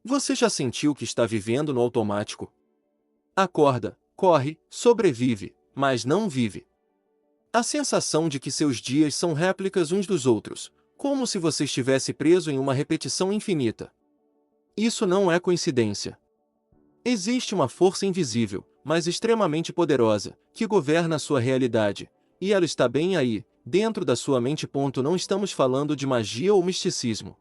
Você já sentiu que está vivendo no automático? Acorda, corre, sobrevive, mas não vive. A sensação de que seus dias são réplicas uns dos outros, como se você estivesse preso em uma repetição infinita. Isso não é coincidência. Existe uma força invisível, mas extremamente poderosa, que governa a sua realidade, e ela está bem aí, dentro da sua mente. Não estamos falando de magia ou misticismo.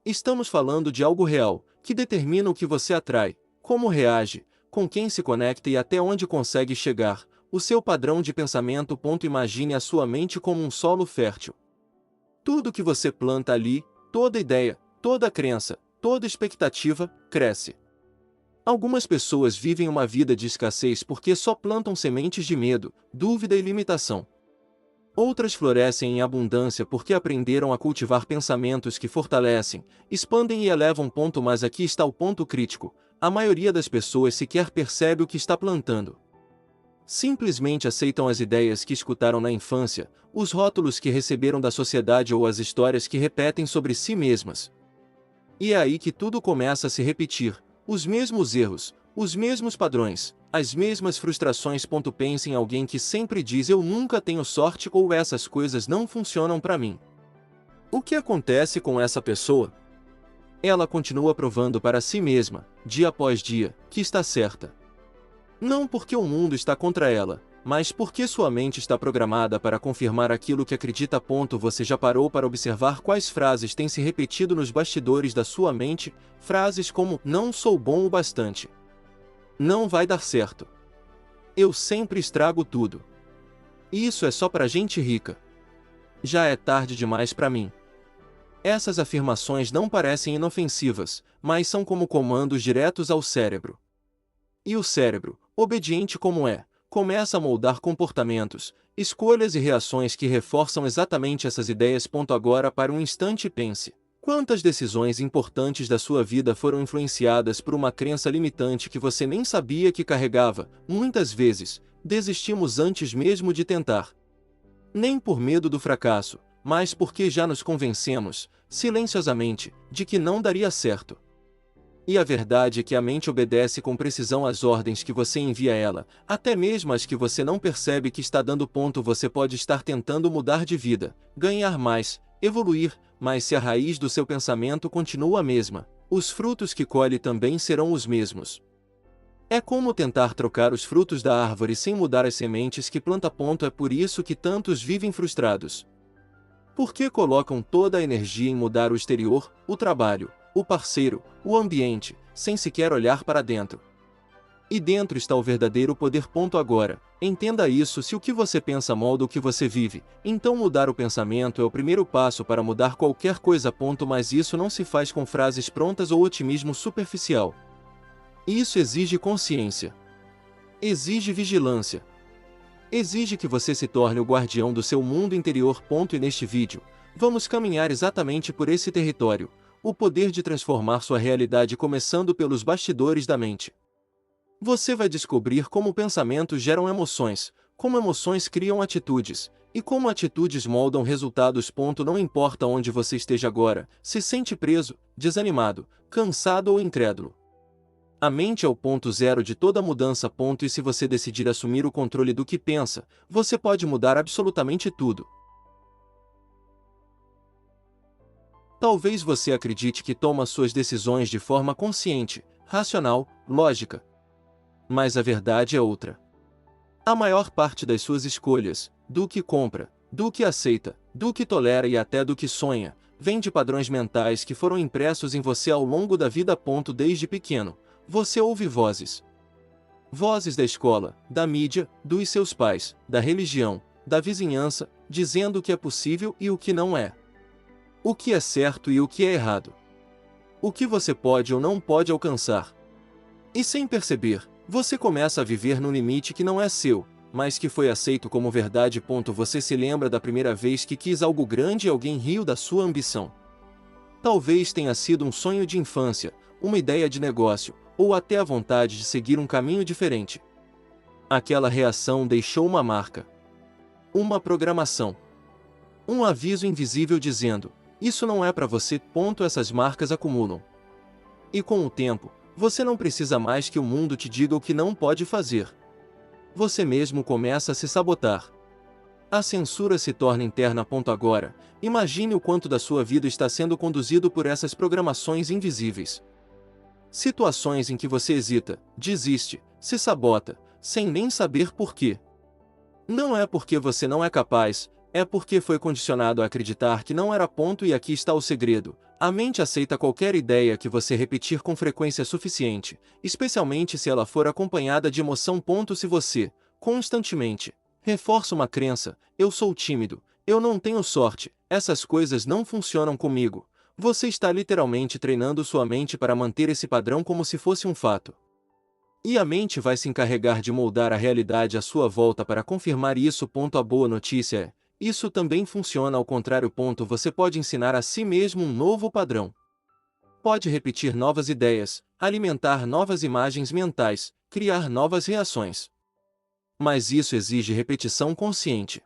Estamos falando de algo real, que determina o que você atrai, como reage, com quem se conecta e até onde consegue chegar, o seu padrão de pensamento. Imagine a sua mente como um solo fértil. Tudo que você planta ali, toda ideia, toda crença, toda expectativa, cresce. Algumas pessoas vivem uma vida de escassez porque só plantam sementes de medo, dúvida e limitação. Outras florescem em abundância porque aprenderam a cultivar pensamentos que fortalecem, expandem e elevam. Mas aqui está o ponto crítico: a maioria das pessoas sequer percebe o que está plantando. Simplesmente aceitam as ideias que escutaram na infância, os rótulos que receberam da sociedade ou as histórias que repetem sobre si mesmas. E é aí que tudo começa a se repetir: os mesmos erros, os mesmos padrões, as mesmas frustrações. Pense em alguém que sempre diz: eu nunca tenho sorte ou essas coisas não funcionam para mim. O que acontece com essa pessoa? Ela continua provando para si mesma, dia após dia, que está certa. Não porque o mundo está contra ela, mas porque sua mente está programada para confirmar aquilo que acredita. Você já parou para observar quais frases têm se repetido nos bastidores da sua mente? Frases como: não sou bom o bastante. Não vai dar certo. Eu sempre estrago tudo. Isso é só para gente rica. Já é tarde demais para mim. Essas afirmações não parecem inofensivas, mas são como comandos diretos ao cérebro. E o cérebro, obediente como é, começa a moldar comportamentos, escolhas e reações que reforçam exatamente essas ideias. Agora, para um instante, pense: quantas decisões importantes da sua vida foram influenciadas por uma crença limitante que você nem sabia que carregava? Muitas vezes, desistimos antes mesmo de tentar. Nem por medo do fracasso, mas porque já nos convencemos, silenciosamente, de que não daria certo. E a verdade é que a mente obedece com precisão às ordens que você envia a ela, até mesmo as que você não percebe que está dando. Você pode estar tentando mudar de vida, ganhar mais, evoluir, mas se a raiz do seu pensamento continua a mesma, os frutos que colhe também serão os mesmos. É como tentar trocar os frutos da árvore sem mudar as sementes que planta. É por isso que tantos vivem frustrados. Porque colocam toda a energia em mudar o exterior, o trabalho, o parceiro, o ambiente, sem sequer olhar para dentro. E dentro está o verdadeiro poder. Agora, entenda isso: se o que você pensa molda o que você vive, então mudar o pensamento é o primeiro passo para mudar qualquer coisa. Mas isso não se faz com frases prontas ou otimismo superficial. Isso exige consciência. Exige vigilância. Exige que você se torne o guardião do seu mundo interior. E neste vídeo, vamos caminhar exatamente por esse território: o poder de transformar sua realidade começando pelos bastidores da mente. Você vai descobrir como pensamentos geram emoções, como emoções criam atitudes, e como atitudes moldam resultados. Não importa onde você esteja agora, se sente preso, desanimado, cansado ou incrédulo. A mente é o ponto zero de toda mudança. E se você decidir assumir o controle do que pensa, você pode mudar absolutamente tudo. Talvez você acredite que toma suas decisões de forma consciente, racional, lógica. Mas a verdade é outra. A maior parte das suas escolhas, do que compra, do que aceita, do que tolera e até do que sonha, vem de padrões mentais que foram impressos em você ao longo da vida. Desde pequeno, você ouve vozes. Vozes da escola, da mídia, dos seus pais, da religião, da vizinhança, dizendo o que é possível e o que não é. O que é certo e o que é errado. O que você pode ou não pode alcançar. E sem perceber, você começa a viver num limite que não é seu, mas que foi aceito como verdade. Você se lembra da primeira vez que quis algo grande e alguém riu da sua ambição. Talvez tenha sido um sonho de infância, uma ideia de negócio, ou até a vontade de seguir um caminho diferente. Aquela reação deixou uma marca. Uma programação. Um aviso invisível dizendo: isso não é para você. Essas marcas acumulam. E com o tempo, você não precisa mais que o mundo te diga o que não pode fazer. Você mesmo começa a se sabotar. A censura se torna interna. Agora, imagine o quanto da sua vida está sendo conduzido por essas programações invisíveis. Situações em que você hesita, desiste, se sabota, sem nem saber por quê. Não é porque você não é capaz, é porque foi condicionado a acreditar que não era. E aqui está o segredo: a mente aceita qualquer ideia que você repetir com frequência suficiente, especialmente se ela for acompanhada de emoção. Se você, constantemente, reforça uma crença: eu sou tímido, eu não tenho sorte, essas coisas não funcionam comigo, você está literalmente treinando sua mente para manter esse padrão como se fosse um fato. E a mente vai se encarregar de moldar a realidade à sua volta para confirmar isso. A boa notícia é: isso também funciona ao contrário. Você pode ensinar a si mesmo um novo padrão. Pode repetir novas ideias, alimentar novas imagens mentais, criar novas reações. Mas isso exige repetição consciente.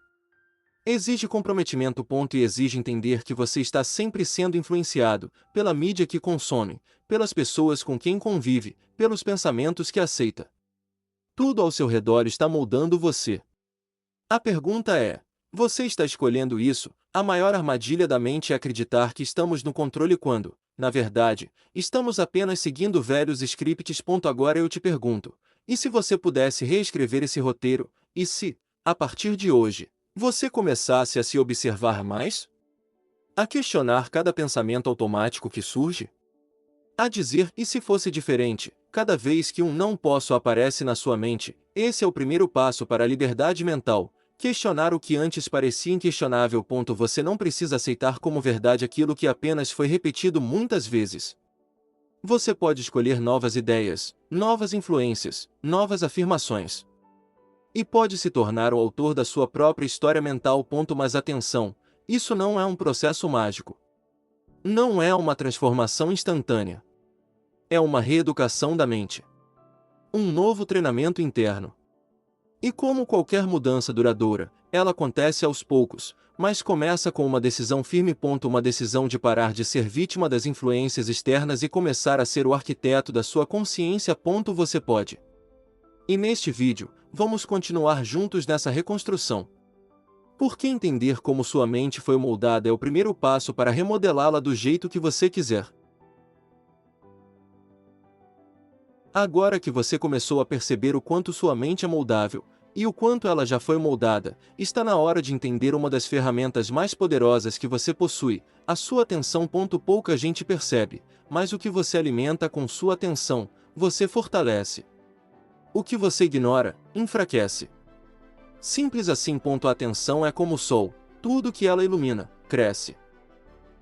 Exige comprometimento. E exige entender que você está sempre sendo influenciado pela mídia que consome, pelas pessoas com quem convive, pelos pensamentos que aceita. Tudo ao seu redor está moldando você. A pergunta é: você está escolhendo isso? A maior armadilha da mente é acreditar que estamos no controle quando, na verdade, estamos apenas seguindo velhos scripts. Agora eu te pergunto: e se você pudesse reescrever esse roteiro, e se, a partir de hoje, você começasse a se observar mais? A questionar cada pensamento automático que surge? A dizer: e se fosse diferente, cada vez que um não posso aparece na sua mente? Esse é o primeiro passo para a liberdade mental. Questionar o que antes parecia inquestionável. Você não precisa aceitar como verdade aquilo que apenas foi repetido muitas vezes. Você pode escolher novas ideias, novas influências, novas afirmações. E pode se tornar o autor da sua própria história mental. Mas atenção, isso não é um processo mágico. Não é uma transformação instantânea. É uma reeducação da mente. Um novo treinamento interno. E como qualquer mudança duradoura, ela acontece aos poucos, mas começa com uma decisão firme. Uma decisão de parar de ser vítima das influências externas e começar a ser o arquiteto da sua consciência. Você pode. E neste vídeo, vamos continuar juntos nessa reconstrução. Porque entender como sua mente foi moldada é o primeiro passo para remodelá-la do jeito que você quiser. Agora que você começou a perceber o quanto sua mente é moldável, e o quanto ela já foi moldada, está na hora de entender uma das ferramentas mais poderosas que você possui: a sua atenção. Pouca gente percebe, mas o que você alimenta com sua atenção, você fortalece. O que você ignora, enfraquece. Simples assim. A atenção é como o sol: tudo que ela ilumina, cresce.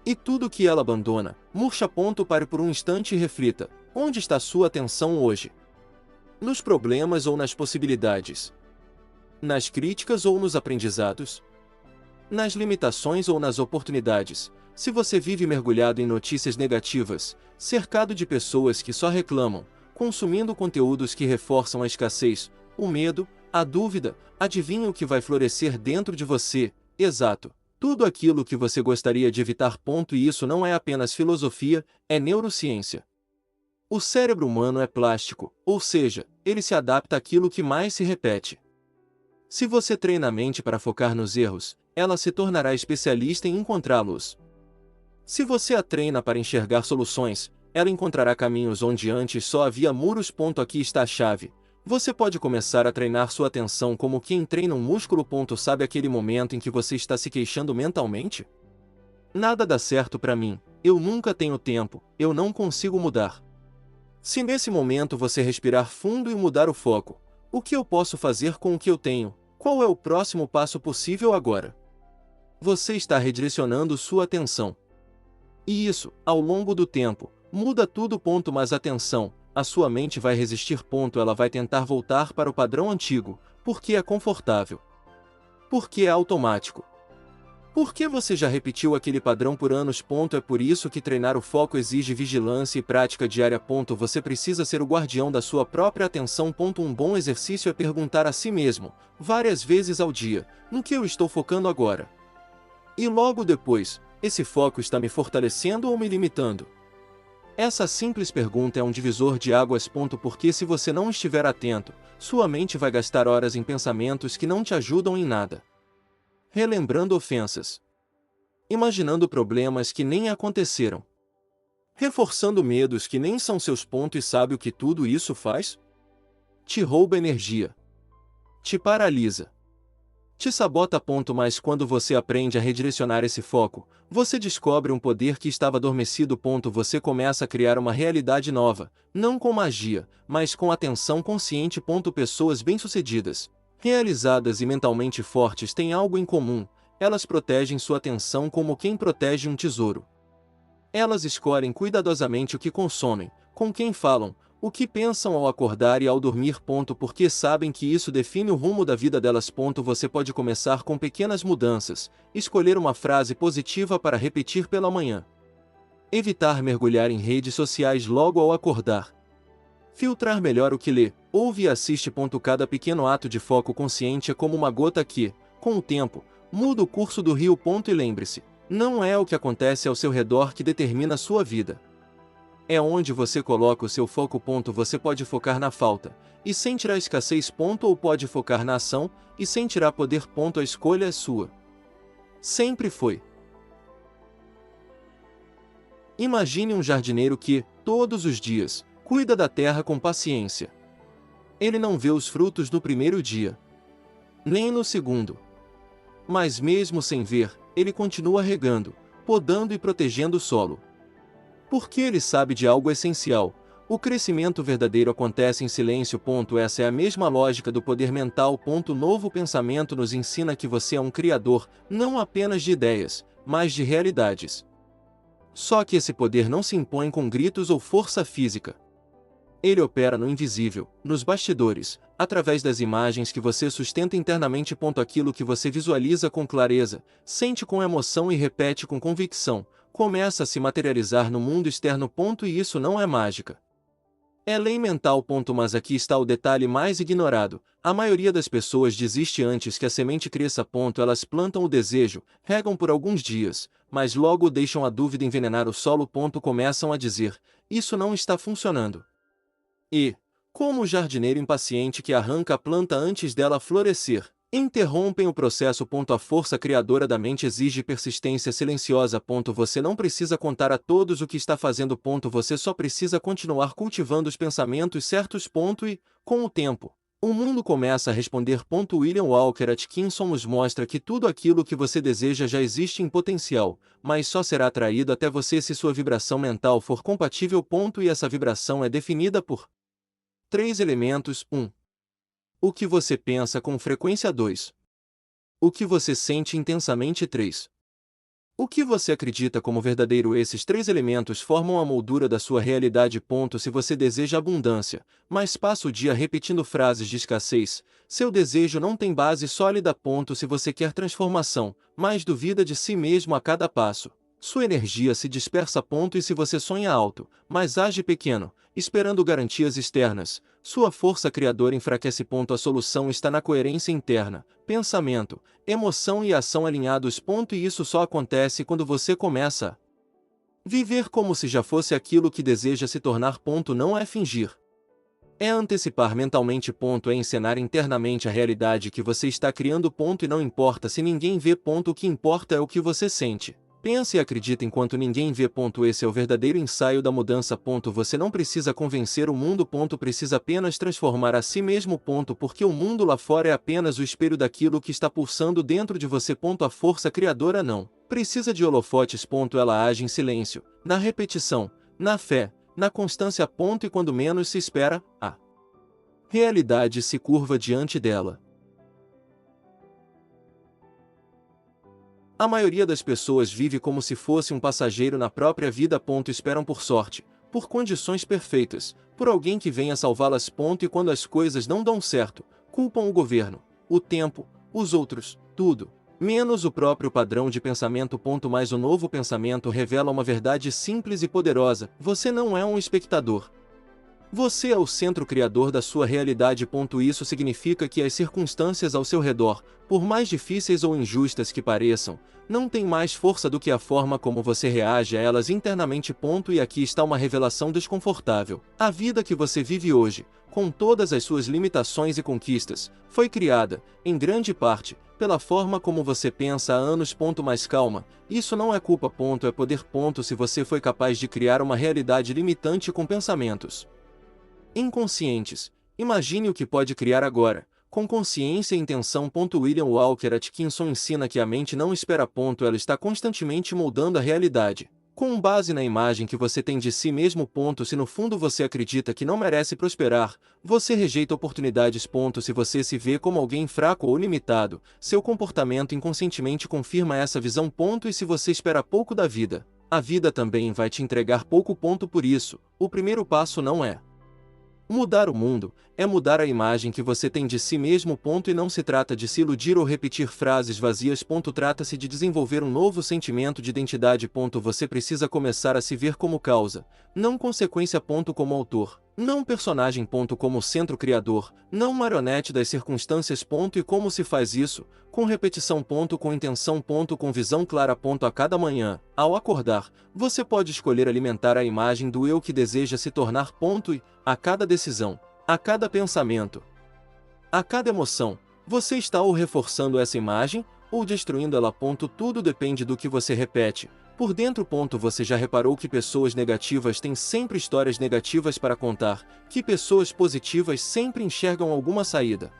E tudo que ela abandona, murcha. Pare por um instante e reflita: onde está sua atenção hoje? Nos problemas ou nas possibilidades? Nas críticas ou nos aprendizados? Nas limitações ou nas oportunidades? Se você vive mergulhado em notícias negativas, cercado de pessoas que só reclamam, consumindo conteúdos que reforçam a escassez, o medo, a dúvida, adivinha o que vai florescer dentro de você? Exato, tudo aquilo que você gostaria de evitar. E isso não é apenas filosofia, é neurociência. O cérebro humano é plástico, ou seja, ele se adapta àquilo que mais se repete. Se você treina a mente para focar nos erros, ela se tornará especialista em encontrá-los. Se você a treina para enxergar soluções, ela encontrará caminhos onde antes só havia muros. Aqui está a chave. Você pode começar a treinar sua atenção como quem treina um músculo. Sabe aquele momento em que você está se queixando mentalmente? Nada dá certo para mim, eu nunca tenho tempo, eu não consigo mudar. Se nesse momento você respirar fundo e mudar o foco: o que eu posso fazer com o que eu tenho? Qual é o próximo passo possível agora? Você está redirecionando sua atenção. E isso, ao longo do tempo, muda tudo. Mas atenção, a sua mente vai resistir. Ela vai tentar voltar para o padrão antigo, porque é confortável. Porque é automático. Porque você já repetiu aquele padrão por anos. É por isso que treinar o foco exige vigilância e prática diária. Você precisa ser o guardião da sua própria atenção. Um bom exercício é perguntar a si mesmo, várias vezes ao dia: no que eu estou focando agora? E logo depois: esse foco está me fortalecendo ou me limitando? Essa simples pergunta é um divisor de águas. Porque se você não estiver atento, sua mente vai gastar horas em pensamentos que não te ajudam em nada. Relembrando ofensas. Imaginando problemas que nem aconteceram. Reforçando medos que nem são seus. E sabe o que tudo isso faz? Te rouba energia. Te paralisa. Te sabota. Mas quando você aprende a redirecionar esse foco, você descobre um poder que estava adormecido. Você começa a criar uma realidade nova, não com magia, mas com atenção consciente. Pessoas bem-sucedidas, realizadas e mentalmente fortes têm algo em comum: elas protegem sua atenção como quem protege um tesouro. Elas escolhem cuidadosamente o que consomem, com quem falam, o que pensam ao acordar e ao dormir. Porque sabem que isso define o rumo da vida delas. Você pode começar com pequenas mudanças, escolher uma frase positiva para repetir pela manhã. Evitar mergulhar em redes sociais logo ao acordar. Filtrar melhor o que lê, ouve e assiste. Cada pequeno ato de foco consciente é como uma gota que, com o tempo, muda o curso do rio. E lembre-se, não é o que acontece ao seu redor que determina a sua vida. É onde você coloca o seu foco. Você pode focar na falta, e sentirá escassez. Ou pode focar na ação, e sentirá poder. A escolha é sua. Sempre foi. Imagine um jardineiro que, todos os dias, cuida da terra com paciência. Ele não vê os frutos no primeiro dia, nem no segundo. Mas mesmo sem ver, ele continua regando, podando e protegendo o solo. Porque ele sabe de algo essencial: o crescimento verdadeiro acontece em silêncio. Essa é a mesma lógica do poder mental. O novo pensamento nos ensina que você é um criador, não apenas de ideias, mas de realidades. Só que esse poder não se impõe com gritos ou força física. Ele opera no invisível, nos bastidores, através das imagens que você sustenta internamente. Aquilo que você visualiza com clareza, sente com emoção e repete com convicção, começa a se materializar no mundo externo. E isso não é mágica. É lei mental. Mas aqui está o detalhe mais ignorado: a maioria das pessoas desiste antes que a semente cresça. Elas plantam o desejo, regam por alguns dias, mas logo deixam a dúvida envenenar o solo. Começam a dizer: isso não está funcionando. E, como o jardineiro impaciente que arranca a planta antes dela florescer, interrompem o processo. A força criadora da mente exige persistência silenciosa. Você não precisa contar a todos o que está fazendo. Você só precisa continuar cultivando os pensamentos certos. E, com o tempo, o mundo começa a responder. William Walker Atkinson nos mostra que tudo aquilo que você deseja já existe em potencial, mas só será atraído até você se sua vibração mental for compatível. E essa vibração é definida por 3 elementos. 1. O que você pensa com frequência. 2. O que você sente intensamente. 3. O que você acredita como verdadeiro. Esses 3 elementos formam a moldura da sua realidade. Se você deseja abundância, mas passa o dia repetindo frases de escassez, seu desejo não tem base sólida. Se você quer transformação, mas duvida de si mesmo a cada passo, sua energia se dispersa. E se você sonha alto, mas age pequeno, esperando garantias externas, sua força criadora enfraquece. A solução está na coerência interna: pensamento, emoção e ação alinhados. E isso só acontece quando você começa a viver como se já fosse aquilo que deseja se tornar. Não é fingir. É antecipar mentalmente. É encenar internamente a realidade que você está criando. E não importa se ninguém vê. O que importa é o que você sente. Pensa e acredita enquanto ninguém vê. Esse é o verdadeiro ensaio da mudança. Você não precisa convencer o mundo. Precisa apenas transformar a si mesmo. Porque o mundo lá fora é apenas o espelho daquilo que está pulsando dentro de você. A força criadora não precisa de holofotes. Ela age em silêncio, na repetição, na fé, na constância. E quando menos se espera, a realidade se curva diante dela. A maioria das pessoas vive como se fosse um passageiro na própria vida. Esperam por sorte, por condições perfeitas, por alguém que venha salvá-las. E quando as coisas não dão certo, culpam o governo, o tempo, os outros, tudo, menos o próprio padrão de pensamento. Mas o novo pensamento revela uma verdade simples e poderosa: você não é um espectador. Você é o centro criador da sua realidade. Isso significa que as circunstâncias ao seu redor, por mais difíceis ou injustas que pareçam, não têm mais força do que a forma como você reage a elas internamente. E aqui está uma revelação desconfortável. A vida que você vive hoje, com todas as suas limitações e conquistas, foi criada, em grande parte, pela forma como você pensa há anos. Mas calma, isso não é culpa. É poder. Se você foi capaz de criar uma realidade limitante com pensamentos inconscientes, imagine o que pode criar agora, com consciência e intenção. William Walker Atkinson ensina que a mente não espera. Ela está constantemente moldando a realidade, com base na imagem que você tem de si mesmo. Se no fundo você acredita que não merece prosperar, você rejeita oportunidades. Se você se vê como alguém fraco ou limitado, seu comportamento inconscientemente confirma essa visão. E se você espera pouco da vida, a vida também vai te entregar pouco. Por isso, o primeiro passo não é mudar o mundo, é mudar a imagem que você tem de si mesmo. E não se trata de se iludir ou repetir frases vazias. Trata-se de desenvolver um novo sentimento de identidade. Você precisa começar a se ver como causa, não consequência. Como autor, não personagem. Como centro criador, não marionete das circunstâncias. E como se faz isso? Com repetição. Com intenção. Com visão clara. A cada manhã, ao acordar, você pode escolher alimentar a imagem do eu que deseja se tornar. E, a cada decisão, a cada pensamento, a cada emoção, você está ou reforçando essa imagem, ou destruindo ela. Tudo depende do que você repete. Por dentro. Você já reparou que pessoas negativas têm sempre histórias negativas para contar, que pessoas positivas sempre enxergam alguma saída?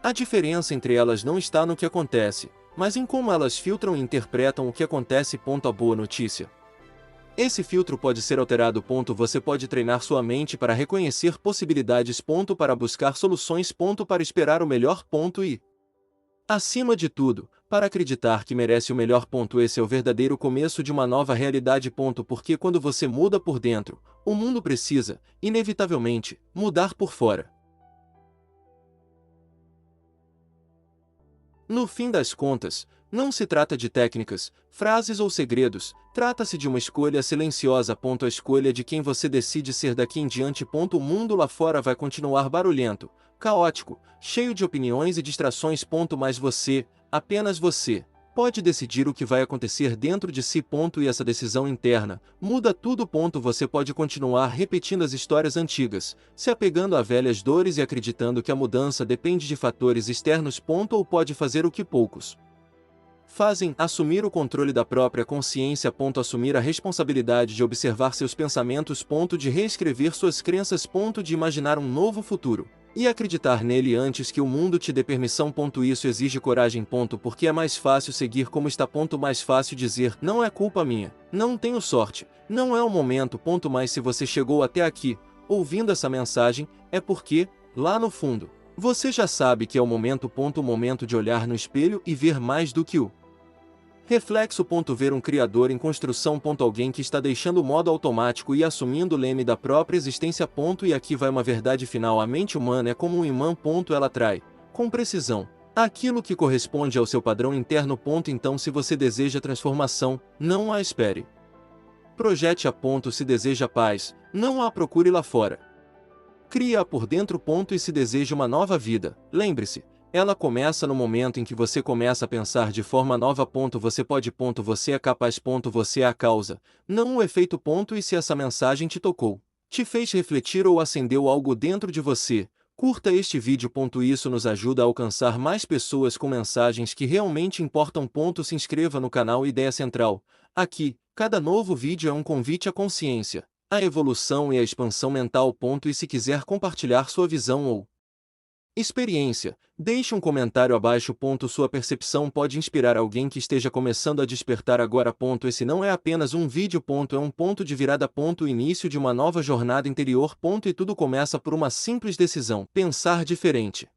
A diferença entre elas não está no que acontece, mas em como elas filtram e interpretam o que acontece. A boa notícia: esse filtro pode ser alterado. Você pode treinar sua mente para reconhecer possibilidades. Para buscar soluções. Para esperar o melhor. E, acima de tudo, para acreditar que merece o melhor. Esse é o verdadeiro começo de uma nova realidade. Porque quando você muda por dentro, o mundo precisa, inevitavelmente, mudar por fora. No fim das contas, não se trata de técnicas, frases ou segredos, trata-se de uma escolha silenciosa. A escolha de quem você decide ser daqui em diante. O mundo lá fora vai continuar barulhento, caótico, cheio de opiniões e distrações. Mas você, apenas você, pode decidir o que vai acontecer dentro de si. E essa decisão interna muda tudo. Você pode continuar repetindo as histórias antigas, se apegando a velhas dores e acreditando que a mudança depende de fatores externos. Ou pode fazer o que poucos fazem: assumir o controle da própria consciência. Assumir a responsabilidade de observar seus pensamentos. De reescrever suas crenças. De imaginar um novo futuro e acreditar nele antes que o mundo te dê permissão. Isso exige coragem. Porque é mais fácil seguir como está. Mais fácil dizer: não é culpa minha, não tenho sorte, não é o momento. Mas se você chegou até aqui, ouvindo essa mensagem, é porque, lá no fundo, você já sabe que é o momento. O momento de olhar no espelho e ver mais do que o reflexo. Ver um criador em construção. Alguém que está deixando o modo automático e assumindo o leme da própria existência. E aqui vai uma verdade final: a mente humana é como um imã. Ela atrai, com precisão, aquilo que corresponde ao seu padrão interno. Então, se você deseja transformação, não a espere. Projete-a. Se deseja paz, não a procure lá fora. Cria-a por dentro. E se deseja uma nova vida, lembre-se, ela começa no momento em que você começa a pensar de forma nova. Você pode. Você é capaz. Você é a causa, não o efeito. E se essa mensagem te tocou, te fez refletir ou acendeu algo dentro de você, curta este vídeo. Isso nos ajuda a alcançar mais pessoas com mensagens que realmente importam. Se inscreva no canal Ideia Central. Aqui, cada novo vídeo é um convite à consciência, à evolução e à expansão mental. E se quiser compartilhar sua visão ou experiência, deixe um comentário abaixo. Sua percepção pode inspirar alguém que esteja começando a despertar agora. Esse não é apenas um vídeo. É um ponto de virada. O início de uma nova jornada interior. E tudo começa por uma simples decisão: pensar diferente.